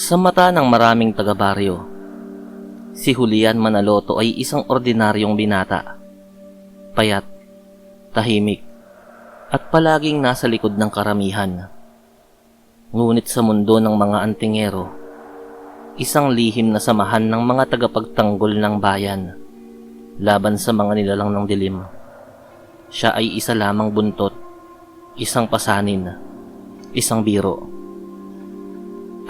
Sa mata ng maraming taga-baryo, si Julian Manaloto ay isang ordinaryong binata. Payat, tahimik, at palaging nasa likod ng karamihan. Ngunit sa mundo ng mga antingero, isang lihim na samahan ng mga tagapagtanggol ng bayan laban sa mga nilalang ng dilim. Siya ay isa lamang buntot, isang pasanin, isang biro.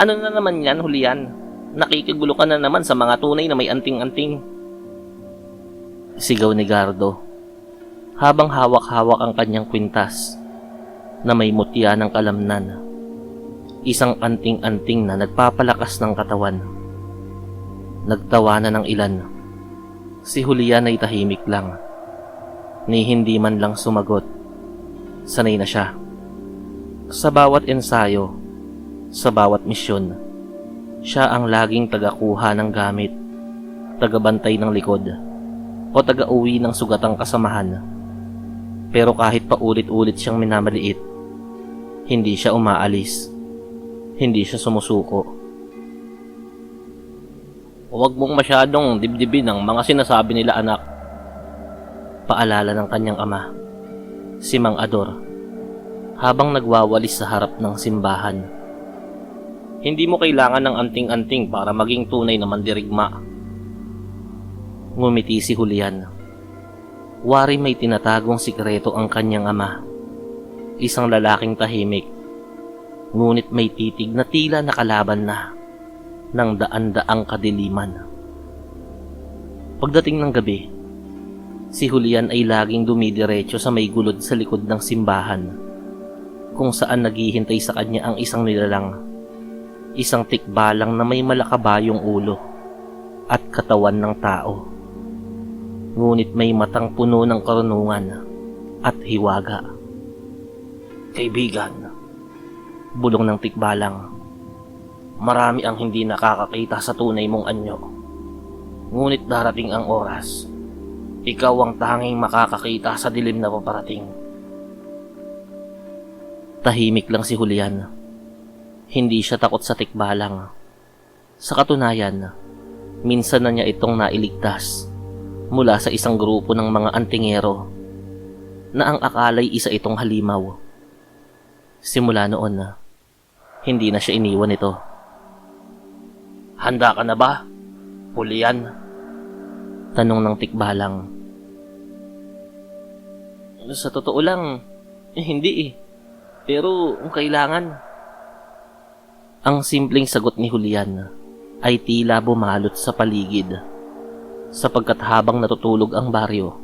Ano na naman yan, Julian? Nakikigulo ka na naman sa mga tunay na may anting-anting. Sigaw ni Gardo, habang hawak-hawak ang kanyang kwintas na may mutya ng kalamnan. Isang anting-anting na nagpapalakas ng katawan. Nagtawanan ng ilan. Si Julian ay tahimik lang, ni hindi man lang sumagot. Sanay na siya. Sa bawat ensayo, sa bawat misyon, siya ang laging tagakuha ng gamit, tagabantay ng likod, o taga-uwi ng sugatang kasamahan. Pero kahit paulit-ulit siyang minamaliit, hindi siya umaalis, hindi siya sumusuko. Huwag mong masyadong dibdibin ang mga sinasabi nila, anak. Paalala ng kanyang ama, si Mang Ador, habang nagwawalis sa harap ng simbahan. Hindi mo kailangan ng anting-anting para maging tunay na mandirigma. Ngumiti si Julian. Wari may tinatagong sikreto ang kanyang ama. Isang lalaking tahimik, ngunit may titig na tila nakalaban na ng daan-daang kadiliman. Pagdating ng gabi, si Julian ay laging dumidiretso sa may gulod sa likod ng simbahan, kung saan naghihintay sa kanya ang isang nilalang. Isang tikbalang na may malakabayong ulo at katawan ng tao. Ngunit may matang puno ng karunungan at hiwaga. Kaibigan, bulong ng tikbalang, marami ang hindi nakakakita sa tunay mong anyo. Ngunit darating ang oras, ikaw ang tanging makakakita sa dilim na paparating. Tahimik lang si Julian. Hindi siya takot sa tikbalang. Sa katunayan, minsan na niya itong nailigtas mula sa isang grupo ng mga antingero na ang akalay isa itong halimaw. Simula noon, hindi na siya iniwan ito. Handa ka na ba, Julian? Tanong ng tikbalang. Sa totoo lang, hindi eh. Pero kung kailangan. Ang simpleng sagot ni Julian ay tila bumalot sa paligid, sapagkat habang natutulog ang baryo,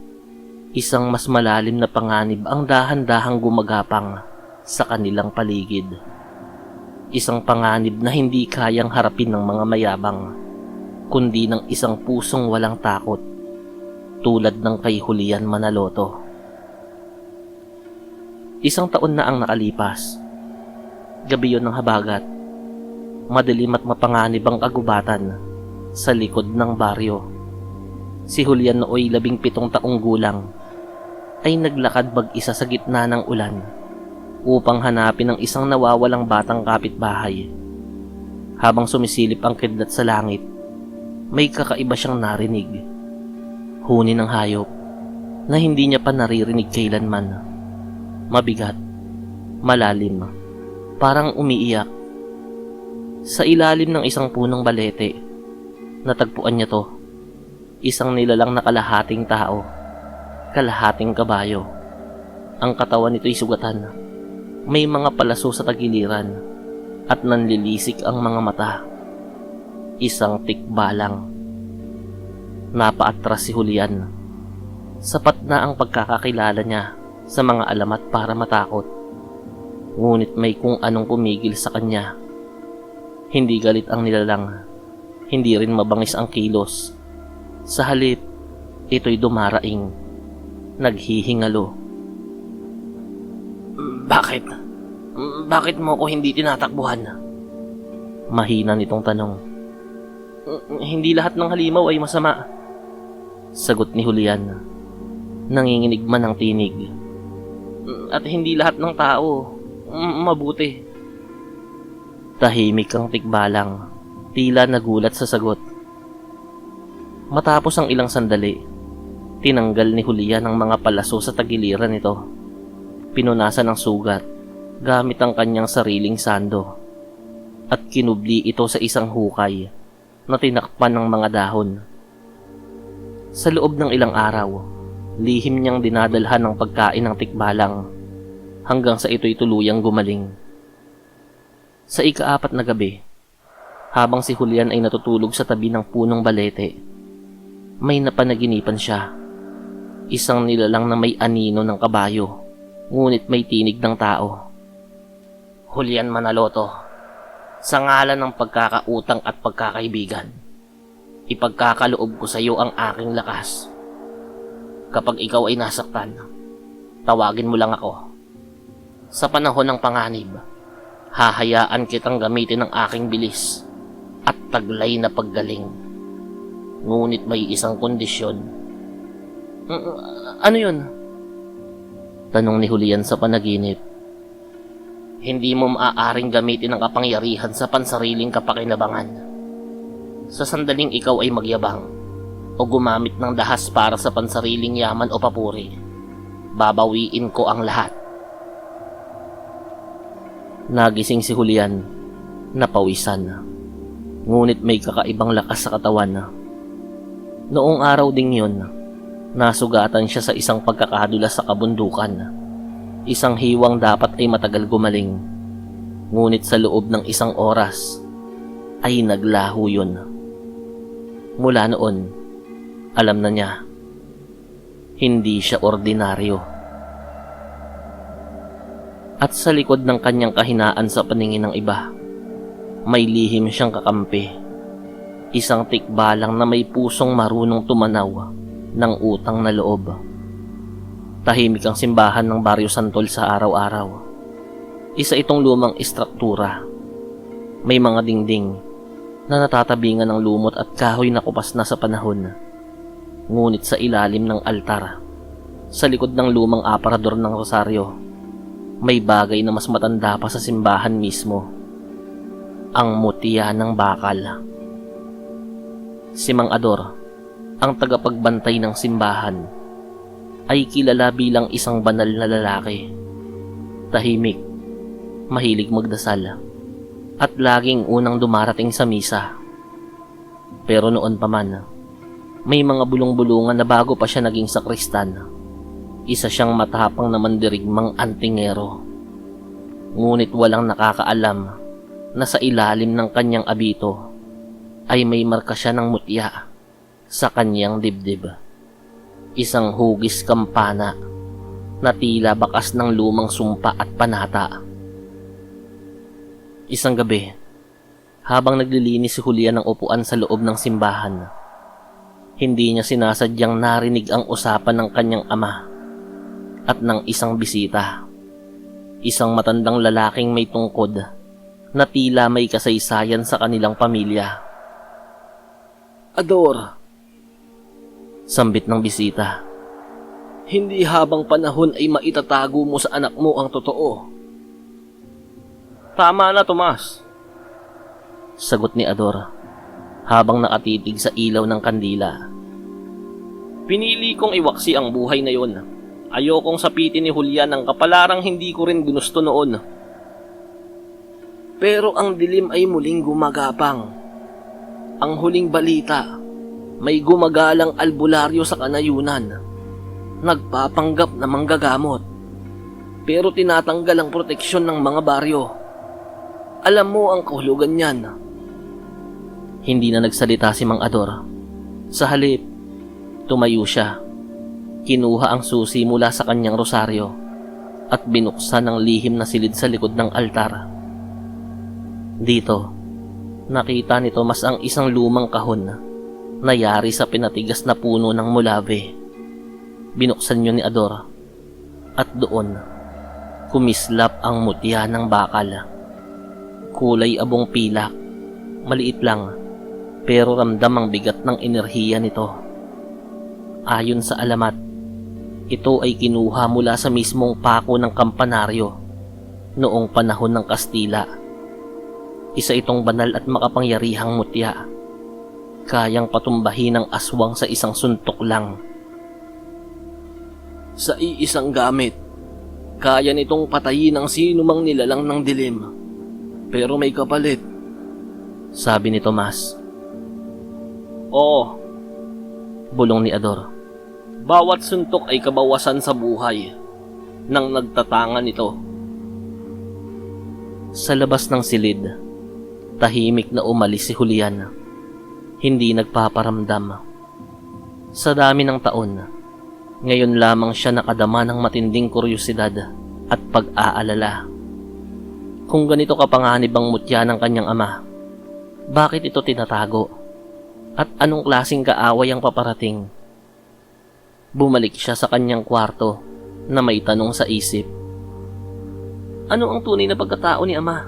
isang mas malalim na panganib ang dahan-dahang gumagapang sa kanilang paligid. Isang panganib na hindi kayang harapin ng mga mayabang, kundi ng isang pusong walang takot, tulad ng kay Julian Manaloto. Isang taon na ang nakalipas. Gabi yon ng habagat. Madilim at mapanganib ang kagubatan sa likod ng baryo. Si Julian nooy 17 taong gulang ay naglakad mag-isa sa gitna ng ulan upang hanapin ang isang nawawalang batang kapitbahay. Habang sumisilip ang kidlat sa langit, may kakaiba siyang narinig. Huni ng hayop na hindi niya pa naririnig kailanman. Mabigat, malalim, parang umiiyak. Sa ilalim ng isang punong balete, natagpuan niya to. Isang nilalang na kalahating tao, kalahating kabayo. Ang katawan nito'y sugatan. May mga palaso sa tagiliran at nanlilisik ang mga mata. Isang tikbalang. Napaatras si Julian. Sapat na ang pagkakakilala niya sa mga alamat para matakot. Ngunit may kung anong pumigil sa kanya. Hindi galit ang nilalang, hindi rin mabangis ang kilos. Sa halip, ito'y dumaraing, naghihingalo. Bakit? Bakit mo ko hindi tinatakbuhan? Mahina nitong tanong. Hindi lahat ng halimaw ay masama, sagot ni Julian. Nanginginig man ang tinig. At hindi lahat ng tao mabuti. Tahimik ang tikbalang. Tila nagulat sa sagot. Matapos ang ilang sandali, tinanggal ni Julian ang mga palaso sa tagiliran nito. Pinunasan ng sugat gamit ang kanyang sariling sando at kinubli ito sa isang hukay na tinakpan ng mga dahon. Sa loob ng ilang araw, lihim niyang dinadalhan ng pagkain ng tikbalang hanggang sa ito'y tuluyang gumaling. Sa ika-4 na gabi, habang si Julian ay natutulog sa tabi ng punong balete, may napanaginipan siya. Isang nilalang na may anino ng kabayo, ngunit may tinig ng tao. Julian Manaloto, sa ngalan ng pagkakautang at pagkakaibigan, ipagkakaloob ko sa iyo ang aking lakas. Kapag ikaw ay nasaktan, tawagin mo lang ako. Sa panahon ng panganib, hahayaan kitang gamitin ang aking bilis at taglay na paggaling. Ngunit may isang kondisyon. Ano yun? Tanong ni Julian sa panaginip. Hindi mo maaaring gamitin ang kapangyarihan sa pansariling kapakinabangan. Sa sandaling ikaw ay magyabang o gumamit ng dahas para sa pansariling yaman o papuri, babawiin ko ang lahat. Nagising si Julian, napawisan, ngunit may kakaibang lakas sa katawan. Noong araw ding yun, nasugatan siya sa isang pagkakadulas sa kabundukan. Isang hiwang dapat ay matagal gumaling, ngunit sa loob ng isang oras ay naglaho yun. Mula noon, alam na niya, hindi siya ordinaryo. At sa likod ng kanyang kahinaan sa paningin ng iba, may lihim siyang kakampi. Isang tikbalang na may pusong marunong tumanaw ng utang na loob. Tahimik ang simbahan ng Baryo Santol sa araw-araw. Isa itong lumang istruktura. May mga dingding na natatabingan ng lumot at kahoy na kupas na sa panahon. Ngunit sa ilalim ng altar, sa likod ng lumang aparador ng rosaryo, may bagay na mas matanda pa sa simbahan mismo. Ang mutya ng bakal. Si Mang Ador, ang tagapagbantay ng simbahan, ay kilala bilang isang banal na lalaki. Tahimik, mahilig magdasal, at laging unang dumarating sa misa. Pero noon pa man, may mga bulong-bulungan na bago pa siya naging sakristan. Isa siyang matapang na mandirigmang antingero. Ngunit walang nakakaalam na sa ilalim ng kanyang abito ay may marka siya ng mutya sa kanyang dibdib. Isang hugis kampana na tila bakas ng lumang sumpa at panata. Isang gabi, habang naglilinis si Julian ng upuan sa loob ng simbahan, hindi niya sinasadyang narinig ang usapan ng kanyang ama at ng isang bisita. Isang matandang lalaking may tungkod na tila may kasaysayan sa kanilang pamilya. Ador, sambit ng bisita, hindi habang panahon ay maitatago mo sa anak mo ang totoo. Tama na, Tomas, sagot ni Ador habang nakatitig sa ilaw ng kandila. Pinili kong iwaksi ang buhay na yon. Ayokong sapitin ni Julian ang kapalarang hindi ko rin ginusto noon. Pero ang dilim ay muling gumagapang. Ang huling balita, may gumagalang albularyo sa kanayunan. Nagpapanggap na manggagamot, pero tinatanggal ang proteksyon ng mga baryo. Alam mo ang kahulugan niyan. Hindi na nagsalita si Mang Ador. Sa halip, tumayo siya. Kinuha ang susi mula sa kanyang rosaryo at binuksan ang lihim na silid sa likod ng altar. Dito, nakita ni Tomas ang isang lumang kahon na yari sa pinatigas na puno ng mulave. Binuksan yun ni Ador at doon, kumislap ang mutya ng bakal. Kulay abong pilak, maliit lang, pero ramdam ang bigat ng enerhiya nito. Ayon sa alamat, ito ay kinuha mula sa mismong pako ng kampanaryo noong panahon ng Kastila. Isa itong banal at makapangyarihang mutya. Kayang patumbahin ng aswang sa isang suntok lang. Sa iisang gamit, kaya nitong patayin ang sinumang nilalang ng dilim. Pero may kapalit, sabi ni Tomas. Oo, bulong ni Ador. Bawat suntok ay kabawasan sa buhay nang nagtatangan nito. Sa labas ng silid, tahimik na umalis si Julian. Hindi nagpaparamdam. Sa dami ng taon, ngayon lamang siya nakadama ng matinding kuryosidad at pag-aalala. Kung ganito kapanganib ang mutya ng kanyang ama, bakit ito tinatago? At anong klaseng kaaway ang paparating? Bumalik siya sa kanyang kwarto na may tanong sa isip. Ano ang tunay na pagkatao ni ama?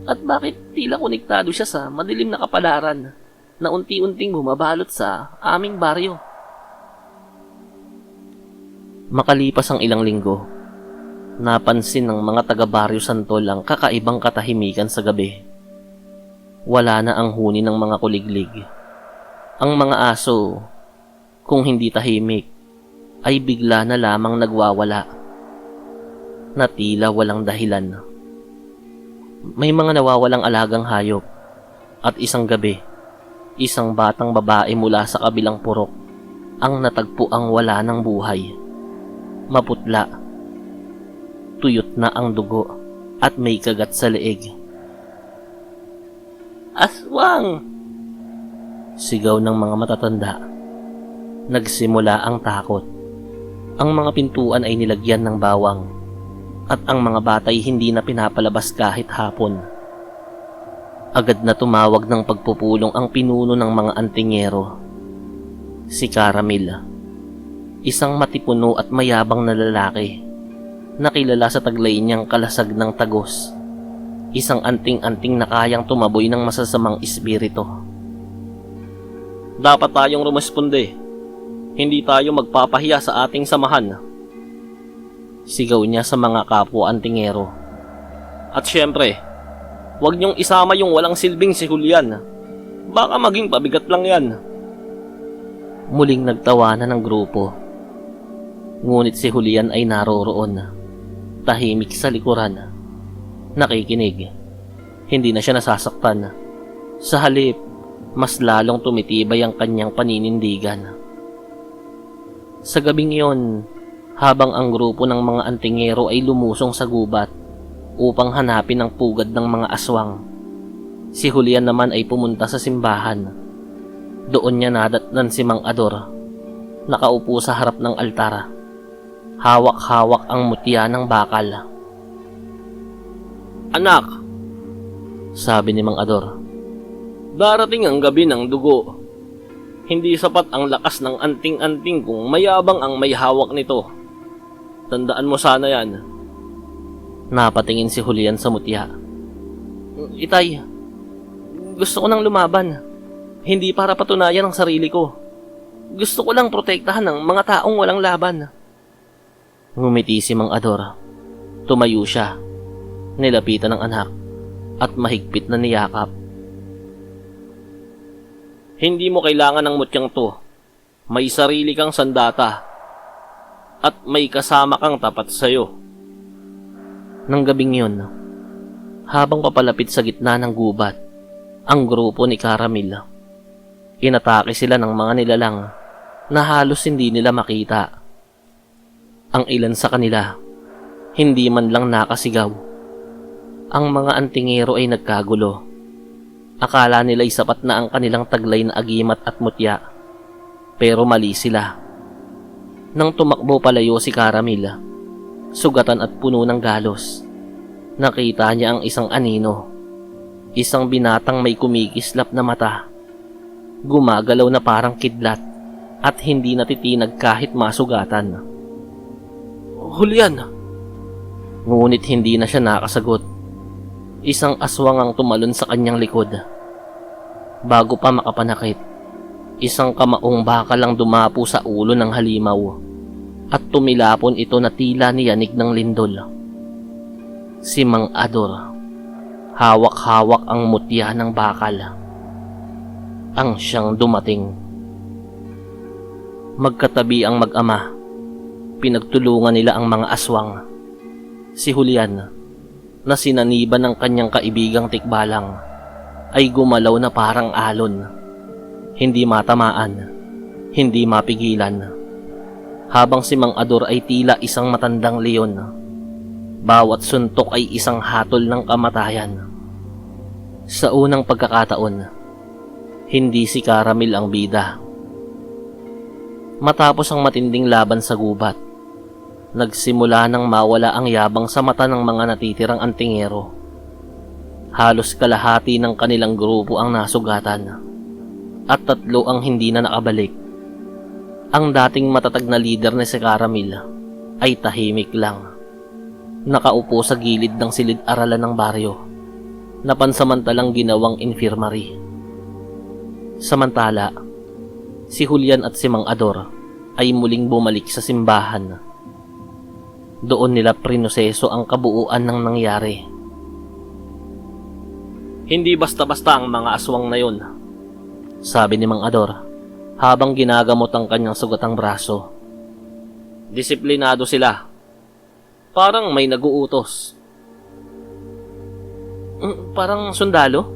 At bakit tila konektado siya sa madilim na kapalaran na unti-unting bumabalot sa aming baryo? Makalipas ang ilang linggo, napansin ng mga taga-baryo Santol ang kakaibang katahimikan sa gabi. Wala na ang huni ng mga kuliglig. Ang mga aso, kung hindi tahimik, ay bigla na lamang nagwawala, na tila walang dahilan. May mga nawawalang alagang hayop, at isang gabi, isang batang babae mula sa kabilang purok ang natagpo ang wala ng buhay. Maputla, tuyot na ang dugo at may kagat sa leeg. Aswang! Sigaw ng mga matatanda. Nagsimula ang takot. Ang mga pintuan ay nilagyan ng bawang at ang mga bata ay hindi na pinapalabas kahit hapon. Agad na tumawag ng pagpupulong ang pinuno ng mga antingero. Si Caramil, isang matipuno at mayabang na lalaki, nakilala sa taglay niyang kalasag ng tagos. Isang anting-anting na kayang tumaboy ng masasamang espiritu. Dapat tayong rumisponde. Hindi tayo magpapahiya sa ating samahan. Sigaw niya sa mga kapwa antingero. At syempre, huwag niyong isama yung walang silbing si Julian. Baka maging pabigat lang yan. Muling nagtawanan ng grupo. Ngunit si Julian ay naroroon, tahimik sa likuran, nakikinig. Hindi na siya nasasaktan. Sa halip, mas lalong tumitibay ang kanyang paninindigan. Sa gabing iyon, habang ang grupo ng mga antingero ay lumusong sa gubat upang hanapin ang pugad ng mga aswang, si Julian naman ay pumunta sa simbahan. Doon niya nadatnan si Mang Ador, nakaupo sa harap ng altar. Hawak-hawak ang mutya ng bakal. Anak, sabi ni Mang Ador, darating ang gabi ng dugo. Hindi sapat ang lakas ng anting-anting kung mayabang ang may hawak nito. Tandaan mo sana yan. Napatingin si Julian sa mutya. Itay, gusto ko nang lumaban. Hindi para patunayan ang sarili ko. Gusto ko lang protektahan ng mga taong walang laban. Ngumiti si Mang Ador. Tumayo siya. Nilapitan ng anak at mahigpit na niyakap. Hindi mo kailangan ng mutyang to. May sarili kang sandata at may kasama kang tapat sa'yo. Nang gabing yun, habang papalapit sa gitna ng gubat, ang grupo ni Caramil, inatake sila ng mga nilalang na halos hindi nila makita. Ang ilan sa kanila, hindi man lang nakasigaw. Ang mga antingero ay nagkagulo. Akala nila'y sapat na ang kanilang taglay na agimat at mutya. Pero mali sila. Nang tumakbo palayo si Caramil, sugatan at puno ng galos, nakita niya ang isang anino. Isang binatang may kumikislap na mata. Gumagalaw na parang kidlat at hindi natitinag kahit masugatan. Julian! Ngunit hindi na siya nakasagot. Isang aswang ang tumalon sa kanyang likod. Bago pa makapanakit, isang kamaong bakal ang dumapo sa ulo ng halimaw at tumilapon ito na tila niyanig ng lindol. Si Mang Ador. Hawak-hawak ang mutya ng bakal. Ang siyang dumating. Magkatabi ang mag-ama. Pinagtulungan nila ang mga aswang. Si Julian, na sinaniban ng kanyang kaibigang tikbalang, ay gumalaw na parang alon. Hindi matamaan, hindi mapigilan. Habang si Mang Ador ay tila isang matandang leon. Bawat suntok ay isang hatol ng kamatayan. Sa unang pagkakataon, hindi si Caramel ang bida. Matapos ang matinding laban sa gubat, nagsimula nang mawala ang yabang sa mata ng mga natitirang antingero. Halos kalahati ng kanilang grupo ang nasugatan, at 3 ang hindi na nakabalik. Ang dating matatag na leader na si Caramel ay tahimik lang. Nakaupo sa gilid ng silid-aralan ng baryo, na pansamantalang ginawang infirmary. Samantala, si Julian at si Mang Ador ay muling bumalik sa simbahan. Doon nila prinoseso ang kabuuan ng nangyari. Hindi basta-basta ang mga aswang na yun, sabi ni Mang Ador habang ginagamot ang kanyang sugatang braso. Disiplinado sila. Parang may naguutos. Parang sundalo?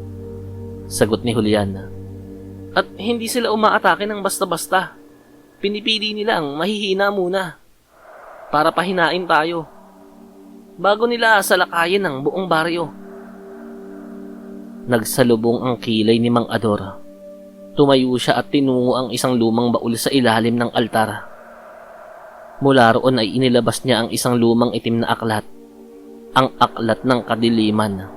Sagot ni Julian. At hindi sila umaatake ng basta-basta. Pinipili nila ang mahihina muna para pahinain tayo bago nila salakayin ang buong baryo. Nagsalubong ang kilay ni Mang Ador. Tumayo siya at tinungo ang isang lumang baul sa ilalim ng altar. Mula roon ay inilabas niya ang isang lumang itim na aklat. Ang aklat ng kadiliman.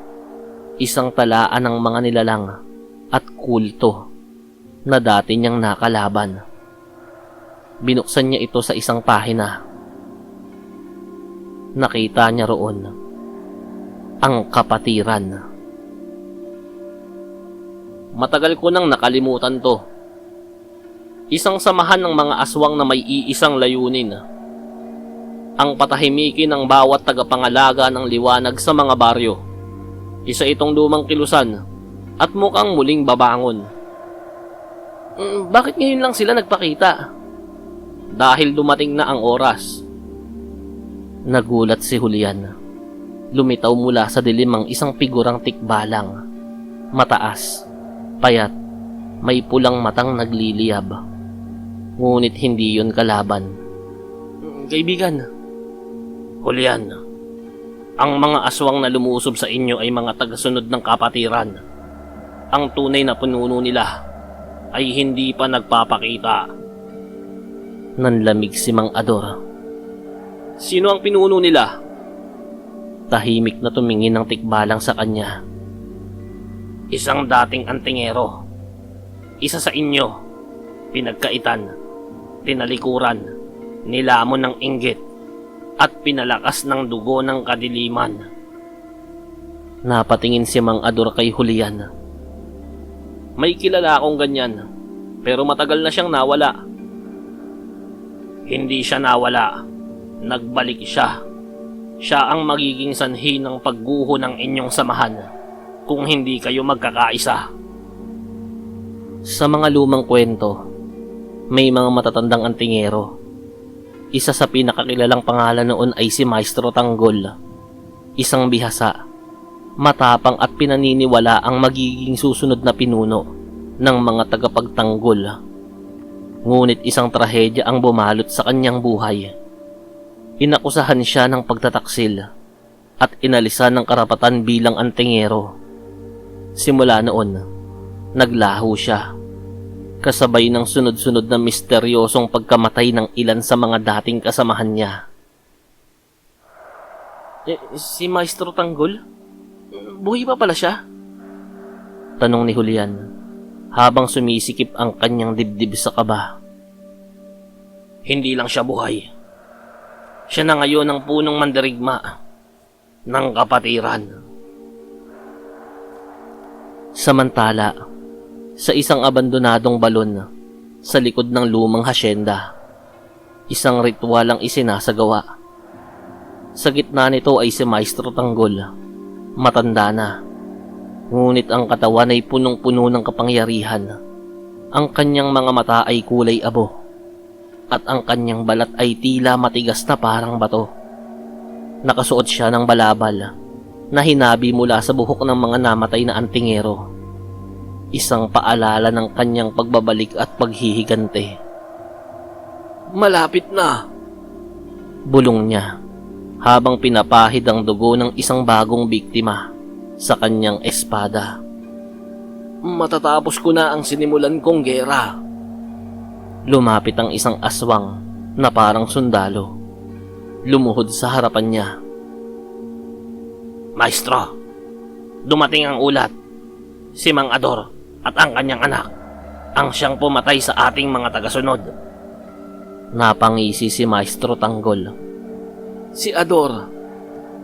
Isang talaan ng mga nilalang at kulto na dati niyang nakalaban. Binuksan niya ito sa isang pahina. Nakita niya roon ang kapatiran. Matagal ko nang nakalimutan to. Isang samahan ng mga aswang na may iisang layunin. Ang patahimikin ng bawat tagapangalaga ng liwanag sa mga baryo. Isa itong lumang kilusan at mukhang muling babangon. Bakit ngayon lang sila nagpakita? Dahil dumating na ang oras. Nagulat si Julian. Lumitaw mula sa dilim ang isang figurang tikbalang. Mataas, payat, may pulang matang nagliliyab. Ngunit hindi yun kalaban. Kaibigan, Julian, ang mga aswang na lumusob sa inyo ay mga tagasunod ng kapatiran. Ang tunay na pinuno nila ay hindi pa nagpapakita. Nanlamig si Mang Ador. Sino ang pinuno nila? Tahimik na tumingin ng tikbalang sa kanya. Isang dating antingero. Isa sa inyo. Pinagkaitan, tinalikuran, nilamon ng inggit, at pinalakas ng dugo ng kadiliman. Napatingin si Mang Ador kay Julian. May kilala akong ganyan, pero matagal na siyang nawala. Hindi siya nawala. Nagbalik siya. Siya ang magiging sanhi ng pagguho ng inyong samahan kung hindi kayo magkakaisa. Sa mga lumang kwento, may mga matatandang antingero. Isa sa pinakakilalang pangalan noon ay si Maestro Tanggol. Isang bihasa, matapang at pinaniniwala ang magiging susunod na pinuno ng mga tagapagtanggol. Ngunit isang trahedya ang bumalot sa kanyang buhay. Inakusahan siya ng pagtataksil at inalisan ng karapatan bilang antingero. Simula noon, naglaho siya, kasabay ng sunod-sunod na misteryosong pagkamatay ng ilan sa mga dating kasamahan niya. Si Maestro Tanggol? Buhay pa pala siya? Tanong ni Julian, habang sumisikip ang kanyang dibdib sa kaba. Hindi lang siya buhay. Siya na ngayon ang punong mandirigma ng kapatiran. Samantala, sa isang abandonadong balon sa likod ng lumang hasyenda, isang ritual ang isinasagawa. Sa gitna nito ay si Maestro Tanggol, matanda na, Ngunit ang katawan ay punong-puno ng kapangyarihan. Ang kanyang mga mata ay kulay abo, at ang kanyang balat ay tila matigas na parang bato. Nakasuot siya ng balabal na hinabi mula sa buhok ng mga namatay na antingero. Isang paalala ng kanyang pagbabalik at paghihigante. "Malapit na," bulong niya habang pinapahid ang dugo ng isang bagong biktima sa kanyang espada. "Matatapos ko na ang sinimulan kong gera." Lumapit ang isang aswang na parang sundalo. Lumuhod sa harapan niya. "Maestro, dumating ang ulat. Si Mang Ador at ang kanyang anak ang siyang pumatay sa ating mga tagasunod." Napangisi si Maestro Tanggol. "Si Ador,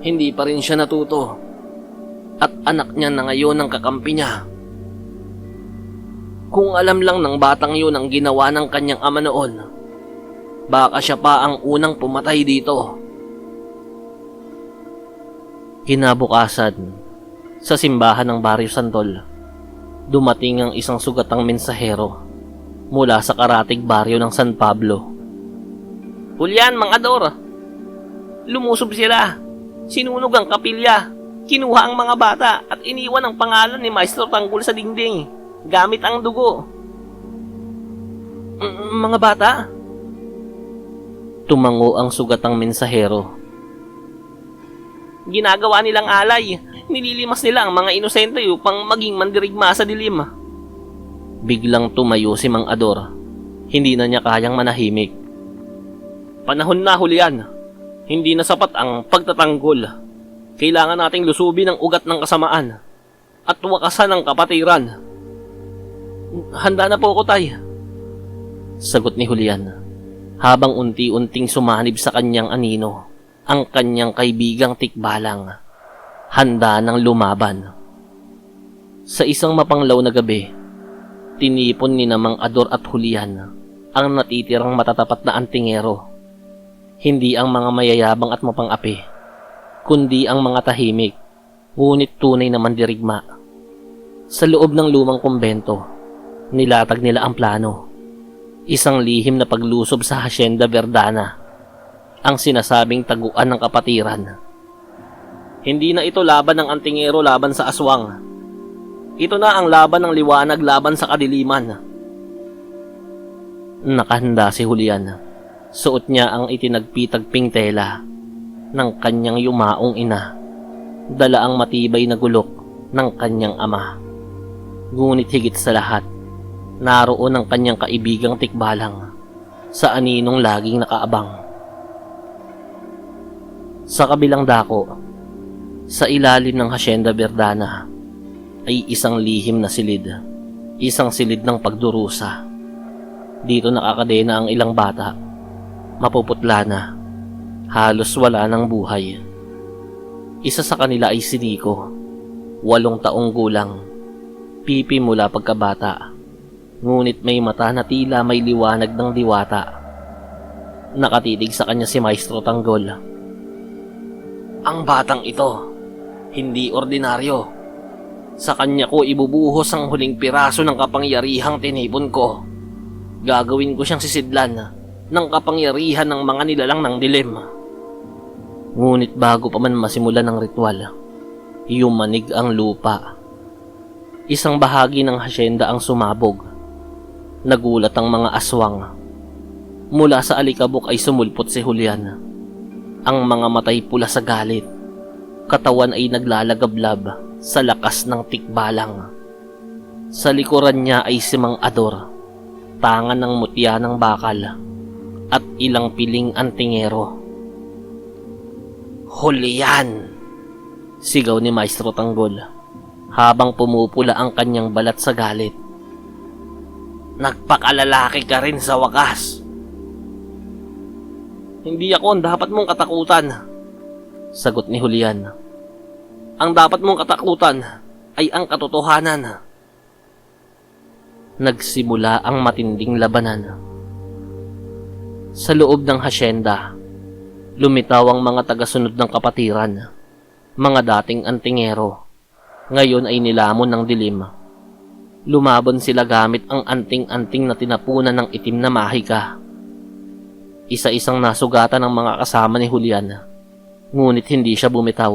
hindi pa rin siya natuto. At anak niya na ngayon ang kakampi niya. Kung alam lang ng batang yun ang ginawa ng kanyang ama noon, baka siya pa ang unang pumatay dito." Kinabukasan, sa simbahan ng Baryo Santol, dumating ang isang sugatang mensahero mula sa karatig baryo ng San Pablo. "Julian, Mang Ador, lumusob sila. Sinunog ang kapilya, kinuha ang mga bata at iniwan ang pangalan ni Maestro Tanggol sa dingding gamit ang dugo." "Mga bata?" Tumango ang sugatang mensahero. "Ginagawa nilang alay. Nililimas nila ang mga inosente upang maging mandirigma sa dilim." Biglang tumayo si Mang Ador. Hindi na niya kayang manahimik. "Panahon na, Julian. Hindi na sapat ang pagtatanggol. Kailangan nating lusubin ang ugat ng kasamaan at wakasan ang kapatiran." "Handa na po ako, Tay," sagot ni Julian, habang unti-unting sumanib sa kanyang anino ang kanyang kaibigang tikbalang, handa ng lumaban. Sa isang mapanglaw na gabi, tinipon ni Mang Ador at Julian ang natitirang matatapat na antingero. Hindi ang mga mayayabang at mapang-api, kundi ang mga tahimik, ngunit tunay na mandirigma. Sa loob ng lumang kumbento, nilatag nila ang plano. Isang lihim na paglusob sa Hacienda Verdana, ang sinasabing taguan ng kapatiran. Hindi na ito laban ng antingero laban sa aswang. Ito na ang laban ng liwanag laban sa kadiliman. Nakahanda si Julian. Suot niya ang itinagpitagping tela ng kanyang yumaong ina. Dala ang matibay na gulok ng kanyang ama. Ngunit higit sa lahat, naroon ang kanyang kaibigang tikbalang sa aninong laging nakaabang. Sa kabilang dako, sa ilalim ng Hacienda Verdana, ay isang lihim na silid. Isang silid ng pagdurusa. Dito nakakadena ang ilang bata. Mapuputla na. Halos wala ng buhay. Isa sa kanila ay si Nico, 8 taong gulang. Pipi mula pagkabata. Ngunit may mata na tila may liwanag ng diwata. Nakatitig sa kanya si Maestro Tanggol. "Ang batang ito, hindi ordinaryo. Sa kanya ko ibubuhos ang huling piraso ng kapangyarihang tinipon ko. Gagawin ko siyang sisidlan ng kapangyarihan ng mga nilalang ng dilim." Ngunit bago pa man masimulan ang ritual, yumanig ang lupa. Isang bahagi ng hasyenda ang sumabog. Nagulat ang mga aswang. Mula sa alikabok ay sumulpot si Julian. Ang mga matay pula sa galit. Katawan ay naglalagablab sa lakas ng tikbalang. Sa likuran niya ay si Mang Ador, tangan ng mutya ng bakal, at ilang piling antingero. "Julian!" sigaw ni Maestro Tanggol, habang pumupula ang kanyang balat sa galit. "Nagpakalalaki ka rin sa wakas." "Hindi ako ang dapat mong katakutan," sagot ni Julian. "Ang dapat mong katakutan ay ang katotohanan." Nagsimula ang matinding labanan. Sa loob ng hasyenda, lumitaw ang mga tagasunod ng kapatiran, mga dating antingero, Ngayon ay nilamon ng dilim. Lumaban sila gamit ang anting-anting na tinapunan ng itim na mahika. Isa-isang nasugatan ng mga kasama ni Julian, ngunit hindi siya bumitaw.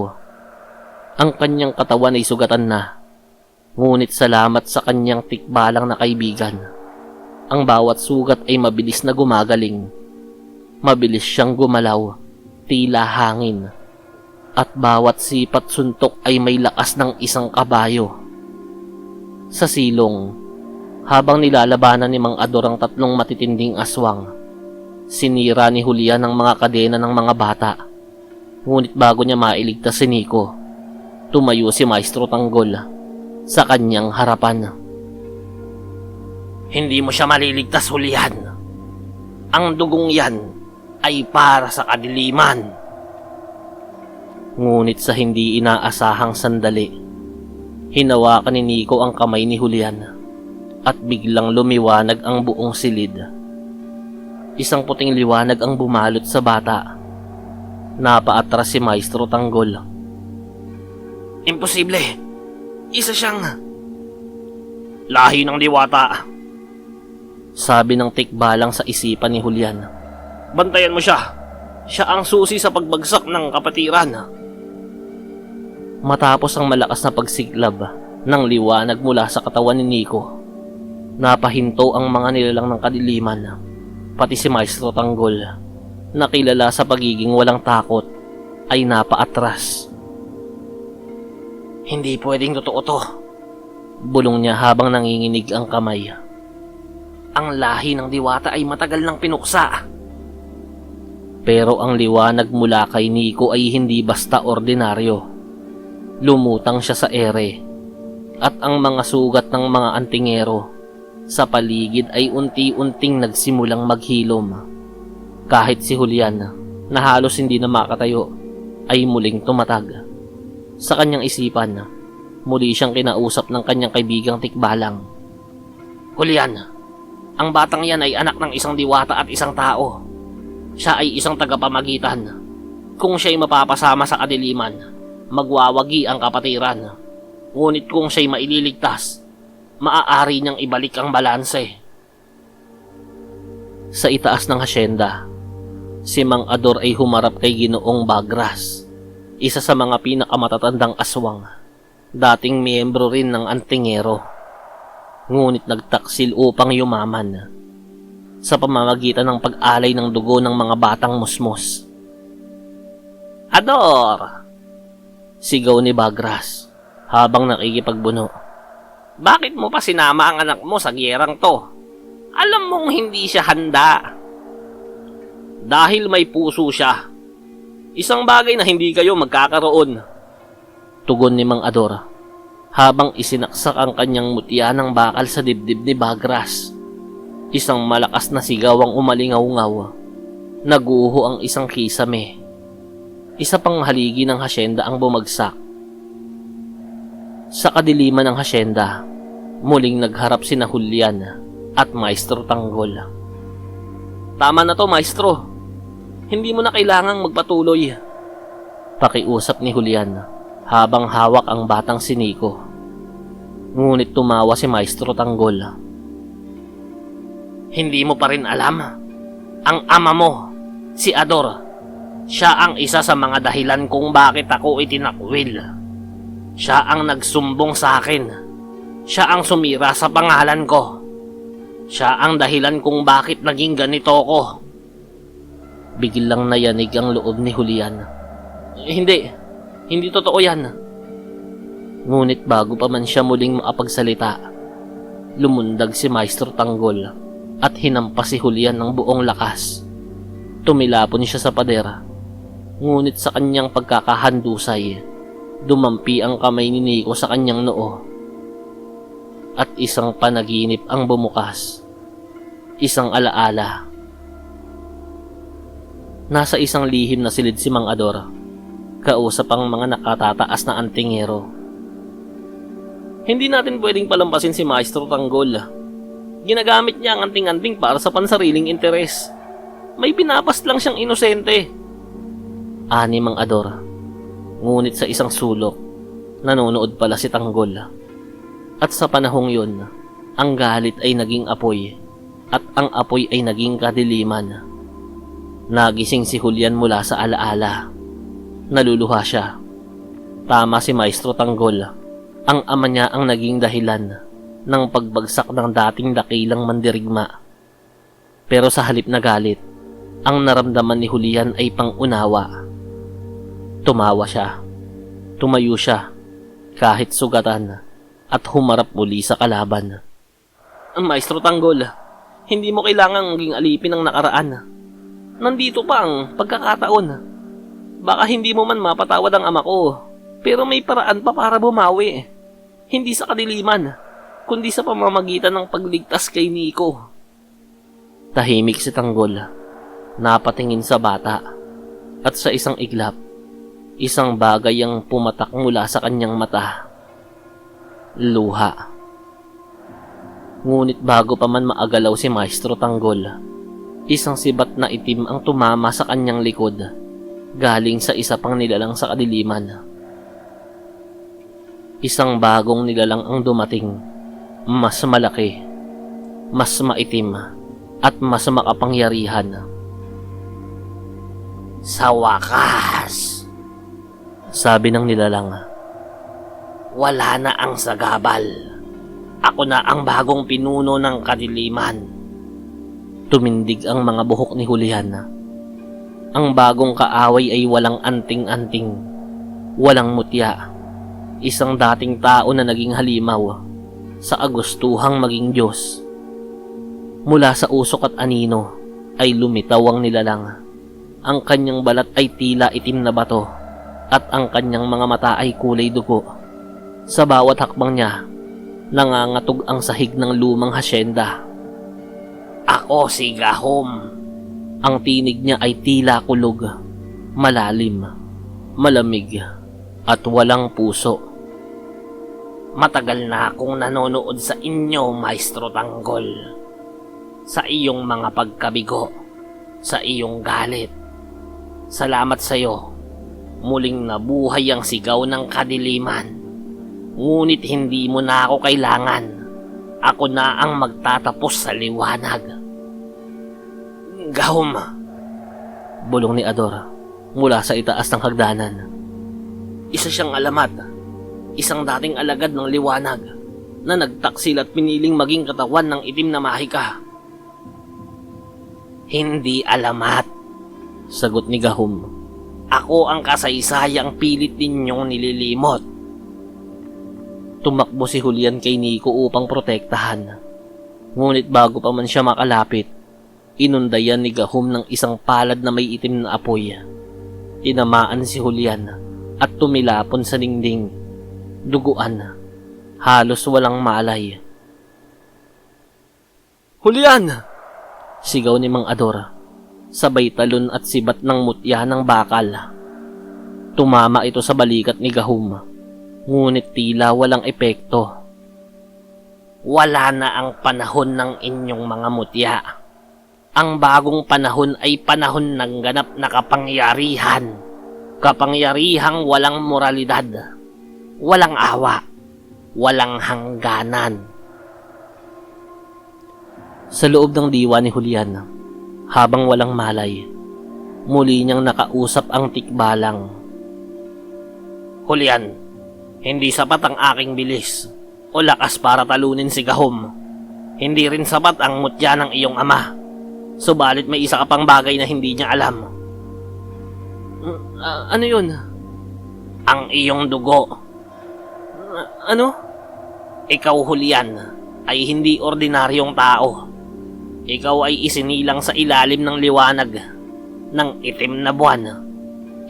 Ang kanyang katawan ay sugatan na, ngunit salamat sa kanyang tikbalang na kaibigan. Ang bawat sugat ay mabilis na gumagaling. Mabilis siyang gumalaw, tila hangin. At bawat sipat suntok ay may lakas ng isang kabayo. Sa silong, habang nilalabanan ni Mang Ador ang tatlong matitinding aswang, sinira ni Julian ang mga kadena ng mga bata. Ngunit bago niya mailigtas si Nico, tumayo si Maestro Tanggol sa kanyang harapan. Hindi mo siya maliligtas, Julian. Ang dugong yan ay para sa kadiliman. Ngunit sa hindi inaasahang sandali, hinawakan ni Nico ang kamay ni Julian at biglang lumiwanag ang buong silid. Isang puting liwanag ang bumalot sa bata. Napaatras si Maestro Tanggol. Imposible! Isa siyang lahi ng diwata, sabi ng tikbalang sa isipan ni Julian. Bantayan mo siya. Siya ang susi sa pagbagsak ng kapatiran. Matapos ang malakas na pagsiglab ng liwanag mula sa katawan ni Nico, napahinto ang mga nilalang ng kadiliman, pati si Maestro Tanggol, na kilala sa pagiging walang takot, ay napaatras. Hindi pwedeng totoo to, bulong niya habang nanginginig ang kamay. Ang lahi ng diwata ay matagal nang pinuksa. Pero ang liwanag mula kay Nico ay hindi basta ordinaryo. Lumutang siya sa ere, at ang mga sugat ng mga antingero sa paligid ay unti-unting nagsimulang maghilom. Kahit si Julian, na halos hindi na makatayo, ay muling tumatag. Sa kanyang isipan, muli siyang kinausap ng kanyang kaibigang tikbalang. Julian, ang batang yan ay anak ng isang diwata at isang tao. Siya ay isang tagapamagitan. Kung siya'y mapapasama sa kadiliman, magwawagi ang kapatiran. Ngunit kung siya'y maililigtas, maaari niyang ibalik ang balanse. Sa itaas ng hasyenda, si Mang Ador ay humarap kay Ginoong Bagras, isa sa mga pinakamatatandang aswang, dating miyembro rin ng antingero. Ngunit nagtaksil upang yumaman sa pamamagitan ng pag-alay ng dugo ng mga batang musmos. Ador! Sigaw ni Bagras habang nakikipagbuno. Bakit mo pa sinama ang anak mo sa giyerang to? Alam mong hindi siya handa. Dahil may puso siya. Isang bagay na hindi kayo magkakaroon. Tugon ni Mang Ador habang isinaksak ang kanyang mutya ng bakal sa dibdib ni Bagras. Isang malakas na sigaw ang umalingaw-ngaw. Naguho ang isang kisame. Isa pang haligi ng hasyenda ang bumagsak. Sa kadiliman ng hasyenda, muling nagharap sina Julian at Maestro Tanggol. Tama na to, Maestro. Hindi mo na kailangang magpatuloy. Pakiusap ni Julian habang hawak ang batang si Nico. Ngunit tumawa si Maestro Tanggol. Hindi mo pa rin alam? Ang ama mo, si Ador, siya ang isa sa mga dahilan kung bakit ako itinakwil. Siya ang nagsumbong sa akin. Siya ang sumira sa pangalan ko. Siya ang dahilan kung bakit naging ganito ko. Biglang nayanig ang loob ni Julian. Hindi totoo yan. Ngunit bago pa man siya muling makapagsalita, lumundag si Maestro Tanggol at hinampas si Julian ng buong lakas. Tumilapon siya sa pader, ngunit sa kanyang pagkakahandusay, dumampi ang kamay ni Nico sa kanyang noo. At isang panaginip ang bumukas. Isang alaala. Nasa isang lihim na silid si Mang Ador, kausap ang mga nakatataas na antingero. Hindi natin pwedeng palampasin si Maestro Tanggol. Ginagamit niya ang anting-anting para sa pansariling interes. May binapas lang siyang inosente. Ani Mang Ador. Ngunit sa isang sulok, Nanonood pala si Tanggol. At sa panahong yun, ang galit ay naging apoy at ang apoy ay naging kadiliman. Nagising si Julian mula sa alaala. Naluluha siya. Tama si Maestro Tanggol. Ang ama niya ang naging dahilan ng pagbagsak ng dating dakilang mandirigma. Pero sa halip na galit, ang naramdaman ni Julian ay pangunawa. Tumawa siya. Tumayo siya kahit sugatan at humarap muli sa kalaban. Maestro Tanggol, hindi mo kailangang maging alipin ang nakaraan. Nandito pa ang pagkakataon. Baka hindi mo man mapatawad ang ama ko, pero may paraan pa para bumawi. Hindi sa kadiliman, kundi sa pamamagitan ng pagligtas kay Nico. Tahimik si Tanggol, napatingin sa bata, at sa isang iglap, isang bagay ang pumatak mula sa kanyang mata. Luha. Ngunit bago pa man maagalaw si Maestro Tanggol, isang sibat na itim ang tumama sa kanyang likod, galing sa isa pang nilalang sa kadiliman. Isang bagong nilalang ang dumating, mas malaki, mas maitim, at mas makapangyarihan. Sa wakas, sabi ng nilalang, wala na ang sagabal. Ako na ang bagong pinuno ng kadiliman. Tumindig ang mga buhok ni Julian. Ang bagong kaaway ay walang anting-anting, walang mutya. Isang dating tao na naging halimaw sa agustuhang maging Diyos. Mula sa usok at anino ay lumitaw ang nilalang. Ang kanyang balat ay tila itim na bato at ang kanyang mga mata ay kulay dugo. Sa bawat hakbang niya, nangangatog ang sahig ng lumang hasyenda. Ako si Gahom. Ang tinig niya ay tila kulog, malalim, malamig, at walang puso. Matagal na akong nanonood sa inyo, Maestro Tanggol. Sa iyong mga pagkabigo, sa iyong galit. Salamat sa iyo. Muling nabuhay ang sigaw ng kadiliman. Ngunit hindi mo na ako kailangan. Ako na ang magtatapos sa liwanag. Gahom, bulong ni Adora mula sa itaas ng hagdanan. Isa siyang alamat. Isang dating alagad ng liwanag na nagtaksil at piniling maging katawan ng itim na mahika. Hindi alamat, sagot ni Gahom. Ako ang kasaysayang pilit ninyong nililimot. Tumakbo si Julian kay Nico upang protektahan. Ngunit bago pa man siya makalapit, inundayan ni Gahom ng isang palad na may itim na apoy. Tinamaan si Julian at tumilapon sa dingding. Duguan, halos walang malay. Julian! Sigaw ni Mang Ador, sabay talon at sibat ng mutya ng bakal. Tumama ito sa balikat ni Gahom, ngunit tila walang epekto. Wala na ang panahon ng inyong mga mutya. Ang bagong panahon ay panahon ng ganap na kapangyarihan. Kapangyarihang walang moralidad. Walang awa, walang hangganan. Sa loob ng diwa ni Julian, habang walang malay, muli niyang nakausap ang tikbalang. Julian, hindi sapat ang aking bilis o lakas para talunin si Gahom. Hindi rin sapat ang mutya ng iyong ama. Subalit may isa ka pang bagay na hindi niya alam. Ano yun? Ang iyong dugo. Ano? Ikaw, Julian, ay hindi ordinaryong tao. Ikaw ay isinilang sa ilalim ng liwanag ng itim na buwan.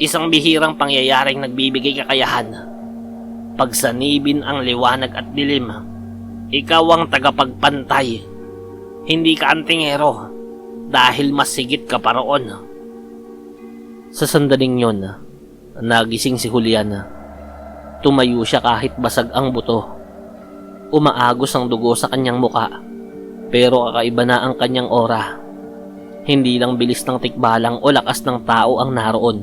Isang bihirang pangyayaring nagbibigay kakayahan. Pagsanibin ang liwanag at dilim. Ikaw ang tagapagpantay. Hindi ka antingero dahil mas sigit ka pa roon. Sa sandaling yon, nagising si Julian. Tumayo siya kahit basag ang buto. Umaagos ang dugo sa kanyang muka, pero kakaiba na ang kanyang aura. Hindi lang bilis ng tikbalang o lakas ng tao ang naroon.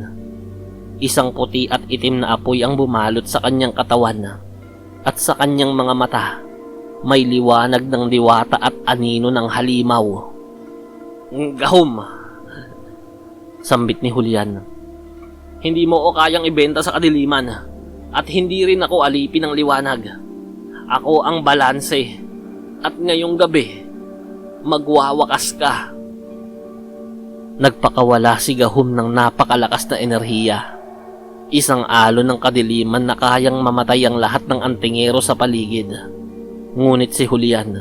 Isang puti at itim na apoy ang bumalot sa kanyang katawan at sa kanyang mga mata may liwanag ng diwata at anino ng halimaw. Gahom! Sambit ni Julian. Hindi mo o kayang ibenta sa kadiliman at hindi rin ako alipin ng liwanag. Ako ang balanse at ngayong gabi magwawakas ka. Nagpakawala si Gahom ng napakalakas na enerhiya. Isang alon ng kadiliman na kayang mamatay ang lahat ng antingero sa paligid. Ngunit si Julian,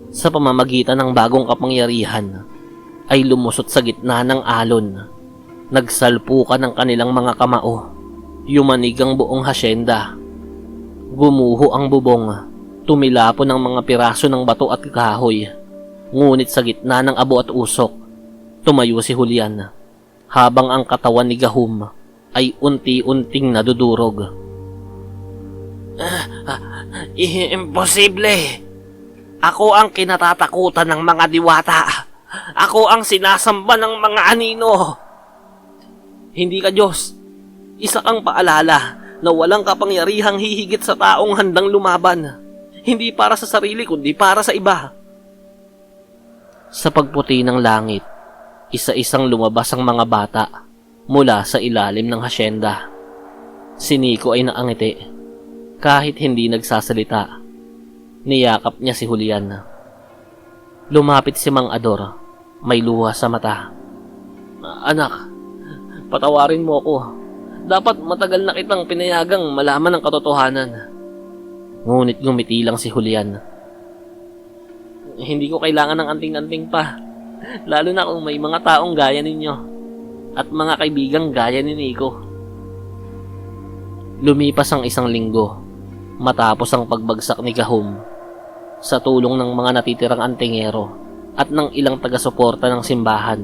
sa pamamagitan ng bagong kapangyarihan, ay lumusot sa gitna ng alon. Nagsalpukan ng kanilang mga kamao. Yumanig ang buong hasyenda. Gumuho ang bubong. Tumilapo ng mga piraso ng bato at kahoy. Ngunit sa gitna ng abo at usok, tumayo si Julian, habang ang katawan ni Gahom ay unti-unting nadudurog. Imposible! Ako ang kinatatakutan ng mga diwata. Ako ang sinasamba ng mga anino. Hindi ka Diyos. Isa kang paalala na walang kapangyarihang hihigit sa taong handang lumaban. Hindi para sa sarili kundi para sa iba. Sa pagputi ng langit, isa-isang lumabas ang mga bata mula sa ilalim ng hasyenda. Si Nico ay naangiti. Kahit hindi nagsasalita, niyakap niya si Julian. Lumapit si Mang Ador, may luha sa mata. Anak, patawarin mo ako. Dapat matagal na kitang pinayagang malaman ang katotohanan. Ngunit ngumiti lang si Julian. Hindi ko kailangan ng anting-anting pa. Lalo na kung may mga taong gaya ninyo at mga kaibigang gaya ni Nico. Lumipas ang isang linggo matapos ang pagbagsak ni Gahom. Sa tulong ng mga natitirang antingero at ng ilang taga-suporta ng simbahan,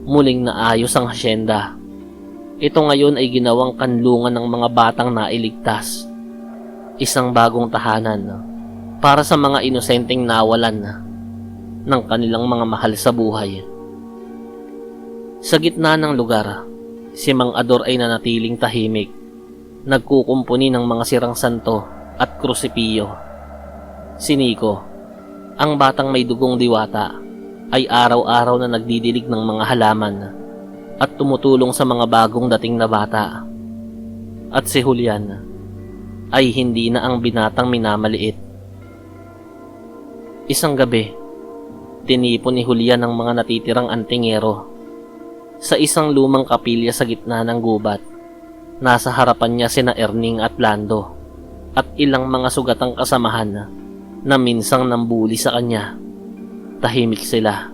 muling naayos ang hasyenda. Ito ngayon ay ginawang kanlungan ng mga batang nailigtas. Isang bagong tahanan para sa mga inosenteng nawalan ng kanilang mga mahal sa buhay. Sa gitna ng lugar, si Mang Ador ay nanatiling tahimik, nagkukumpuni ng mga sirang santo at krusipiyo. Si Nico, ang batang may dugong diwata, ay araw-araw na nagdidilig ng mga halaman at tumutulong sa mga bagong dating na bata. At si Julian ay hindi na ang binatang minamaliit. Isang gabi, tinipon ni Julian ang mga natitirang antingero sa isang lumang kapilya sa gitna ng gubat. Nasa harapan niya sina Erning at Lando at ilang mga sugatang kasamahan na minsang nambuli sa kanya. Tahimik sila,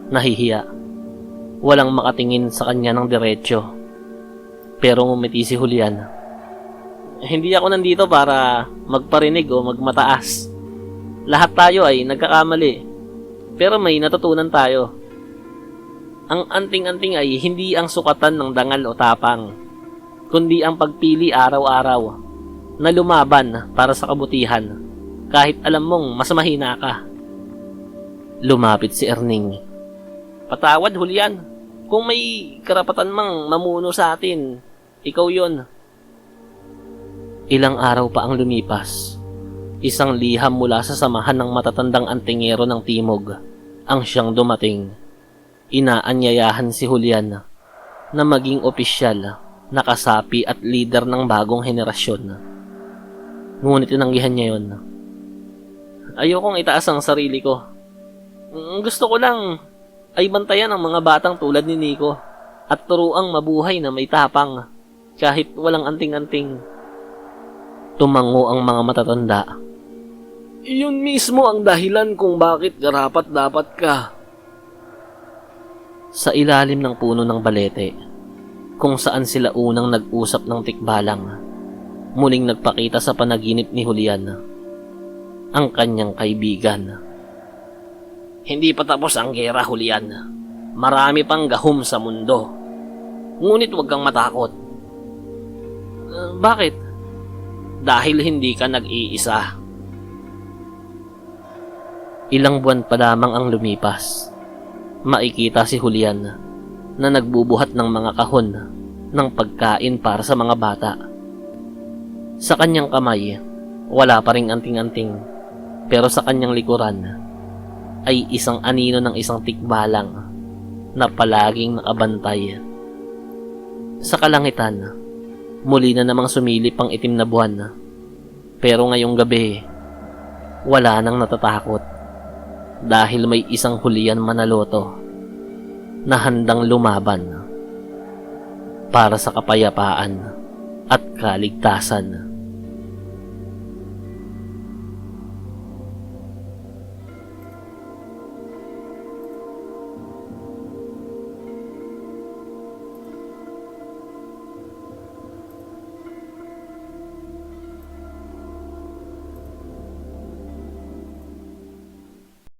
nahihiya, walang makatingin sa kanya ng diretsyo. Pero ngumiti si Julian. Hindi ako nandito para magparinig o magmataas. Lahat tayo ay nagkakamali, pero may natutunan tayo. Ang anting-anting ay hindi ang sukatan ng dangal o tapang, kundi ang pagpili araw-araw na lumaban para sa kabutihan kahit alam mong mas mahina ka. Lumapit si Erning. Patawad, Julian. Kung may karapatan mang mamuno sa atin, ikaw yon. Ilang araw pa ang lumipas. Isang liham mula sa samahan ng matatandang antingero ng Timog ang siyang dumating. Inaanyayahan si Julian na maging opisyal, nakasapi at leader ng bagong henerasyon. Ngunit tinanggihan niya yon. Ayokong itaas ang sarili ko. Gusto ko lang ay bantayan ang mga batang tulad ni Nico at turuang mabuhay na may tapang kahit walang anting-anting. Tumango ang mga matatanda. Iyon mismo ang dahilan kung bakit karapat-dapat ka. Sa ilalim ng puno ng balete, kung saan sila unang nag-usap ng tikbalang, muling nagpakita sa panaginip ni Julian ang kanyang kaibigan. Hindi pa tapos ang gera, Julian. Marami pang Gahom sa mundo. Ngunit huwag kang matakot. Bakit? Dahil hindi ka nag-iisa. Ilang buwan pa lamang ang lumipas. Makikita si Julian na nagbubuhat ng mga kahon ng pagkain para sa mga bata. Sa kanyang kamay, wala pa ring anting-anting, pero sa kanyang likuran ay isang anino ng isang tikbalang na palaging nakabantay. Sa kalangitan, muli na namang sumilip ang itim na buwan, pero ngayong gabi, wala nang natatakot dahil may isang Julian Manaloto na handang lumaban para sa kapayapaan at kaligtasan.